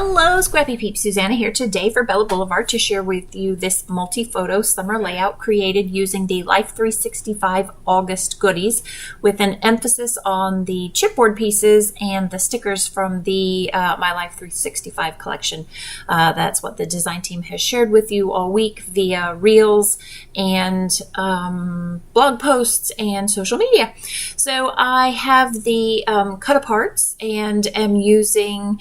Hello, Scrappy Peeps. Suzanna here today for Bella Boulevard to share with you this multi-photo summer layout created using the Life 365 August goodies with an emphasis on the chipboard pieces and the stickers from the My Life 365 collection. That's what the design team has shared with you all week via reels and blog posts and social media. So I have the cut aparts and am using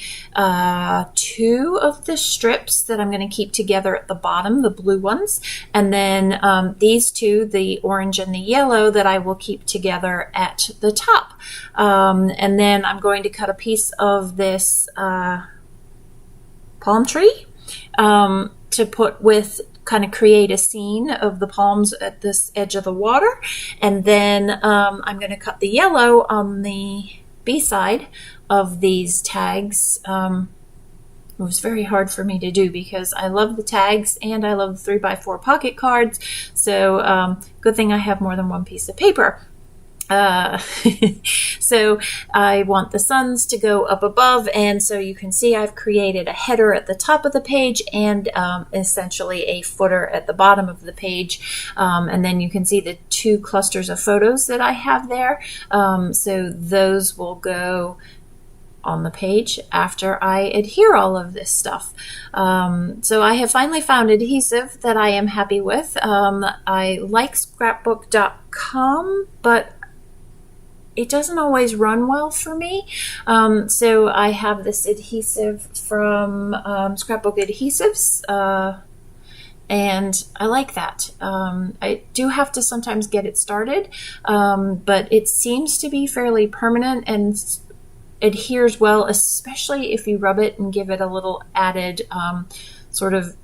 two of the strips that I'm going to keep together at the bottom, the blue ones, and then these two, the orange and the yellow, that I will keep together at the top. And then I'm going to cut a piece of this palm tree to put with, kind of create a scene of the palms at this edge of the water. And then I'm going to cut the yellow on the B side of these tags. It was very hard for me to do because I love the tags and I love the 3x4 pocket cards. So good thing I have more than one piece of paper. So I want the suns to go up above, and so you can see I've created a header at the top of the page and essentially a footer at the bottom of the page, and then you can see the two clusters of photos that I have there. So those will go on the page after I adhere all of this stuff. So I have finally found adhesive that I am happy with. I like scrapbook.com, but it doesn't always run well for me. So I have this adhesive from Scrapbook Adhesives, and I like that. I do have to sometimes get it started, but it seems to be fairly permanent and adheres well, especially if you rub it and give it a little added sort of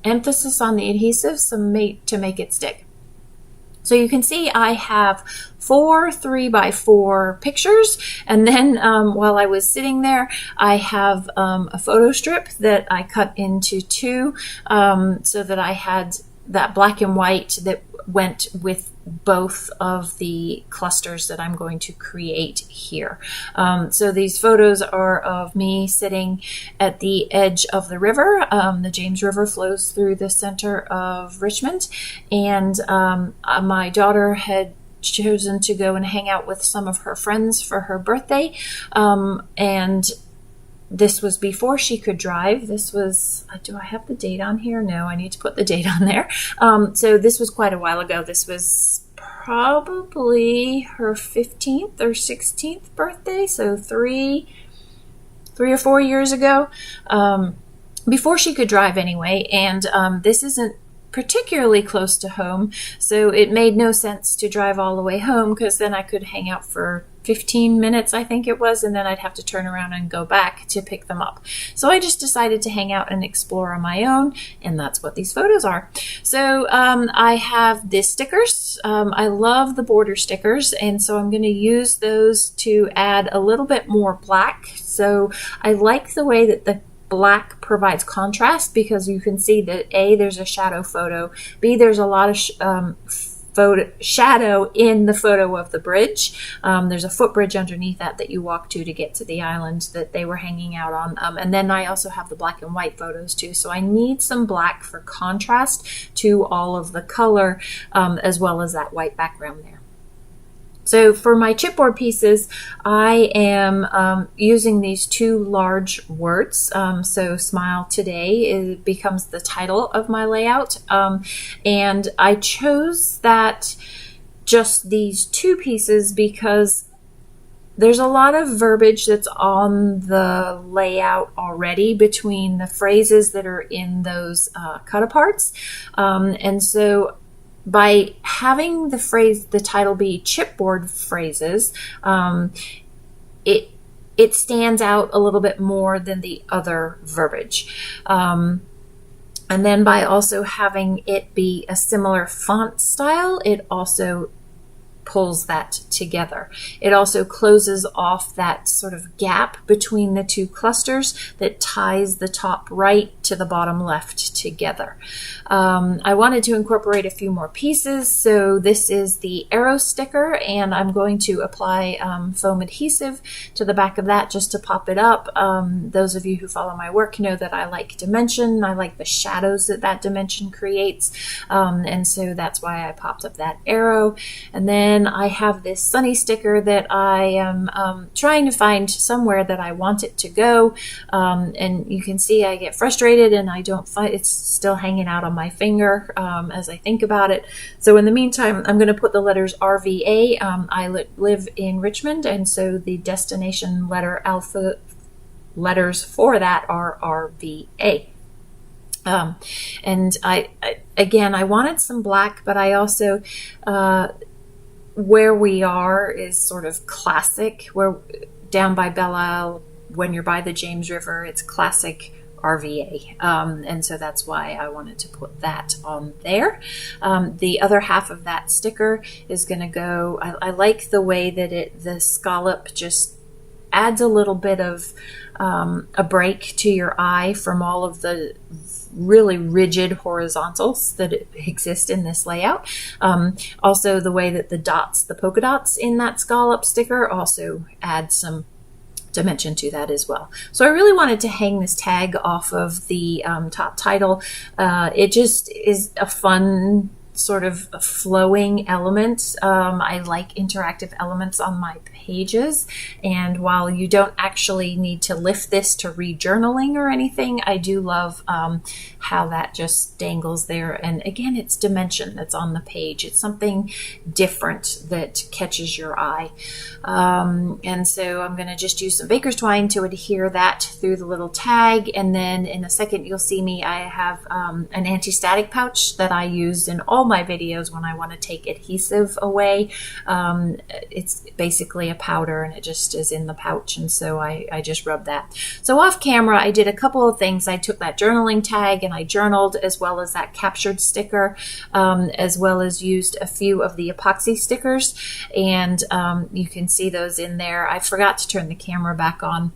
emphasis on the adhesive to make it stick. So you can see I have 4 3x4 pictures, and then while I was sitting there, I have a photo strip that I cut into two, so that I had that black and white that went with both of the clusters that I'm going to create here. So these photos are of me sitting at the edge of the river. The James River flows through the center of Richmond, and my daughter had chosen to go and hang out with some of her friends for her birthday, and this was before she could drive. This was, do I have the date on here? No, I need to put the date on there. So this was quite a while ago. This was probably her 15th or 16th birthday. So three or 4 years ago, before she could drive anyway. And this isn't particularly close to home, so it made no sense to drive all the way home, because then I could hang out for 15 minutes, I think it was, and then I'd have to turn around and go back to pick them up. So I just decided to hang out and explore on my own, and that's what these photos are. So I have the stickers. I love the border stickers, and so I'm going to use those to add a little bit more black. So I like the way that the black provides contrast, because you can see that A, there's a shadow photo, B, there's a lot of shadow in the photo of the bridge. There's a footbridge underneath that you walk to get to the island that they were hanging out on. And then I also have the black and white photos too. So I need some black for contrast to all of the color, as well as that white background there. So for my chipboard pieces, I am using these two large words. So Smile Today becomes the title of my layout. And I chose that just these two pieces because there's a lot of verbiage that's on the layout already between the phrases that are in those cut aparts. And so by having the title be chipboard phrases, it stands out a little bit more than the other verbiage. And then by also having it be a similar font style, it also pulls that together. It also closes off that sort of gap between the two clusters that ties the top right to the bottom left together. I wanted to incorporate a few more pieces, so this is the arrow sticker, and I'm going to apply foam adhesive to the back of that just to pop it up. Those of you who follow my work know that I like dimension. I like the shadows that that dimension creates, and so that's why I popped up that arrow. And then I have this sunny sticker that I am trying to find somewhere that I want it to go, and you can see I get frustrated and I don't find it's still hanging out on my finger as I think about it. So in the meantime, I'm going to put the letters RVA. I live in Richmond, and so the destination letter alpha letters for that are RVA. And I again, I wanted some black, but I also where we are is sort of classic. We're down by Belle Isle. When you're by the James River, it's classic RVA. And so that's why I wanted to put that on there. The other half of that sticker is going to go, I like the way that the scallop just adds a little bit of a break to your eye from all of the really rigid horizontals that exist in this layout. Also the way that the dots, the polka dots in that scallop sticker also add some dimension to that as well. So I really wanted to hang this tag off of the top title. It just is a fun sort of a flowing element. I like interactive elements on my pages, and while you don't actually need to lift this to read journaling or anything, I do love how that just dangles there. And again, it's dimension that's on the page. It's something different that catches your eye. And so I'm going to just use some baker's twine to adhere that through the little tag, and then in a second you'll see me, I have an anti-static pouch that I use in all my videos when I want to take adhesive away. It's basically a powder and it just is in the pouch, and so I just rub that. So off camera I did a couple of things. I took that journaling tag and I journaled, as well as that captured sticker, as well as used a few of the epoxy stickers, and you can see those in there. I forgot to turn the camera back on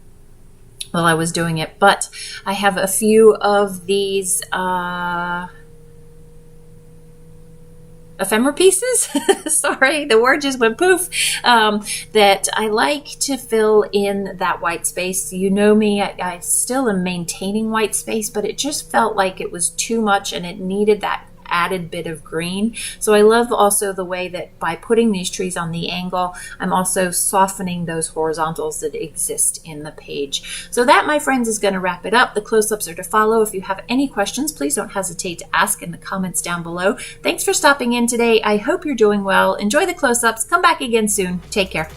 while I was doing it, but I have a few of these ephemera pieces, sorry, the word just went poof, that I like to fill in that white space. You know me, I still am maintaining white space, but it just felt like it was too much and it needed that added bit of green. So I love also the way that by putting these trees on the angle, I'm also softening those horizontals that exist in the page. So that, my friends, is going to wrap it up. The close-ups are to follow. If you have any questions, please don't hesitate to ask in the comments down below. Thanks for stopping in today. I hope you're doing well. Enjoy the close-ups. Come back again soon. Take care.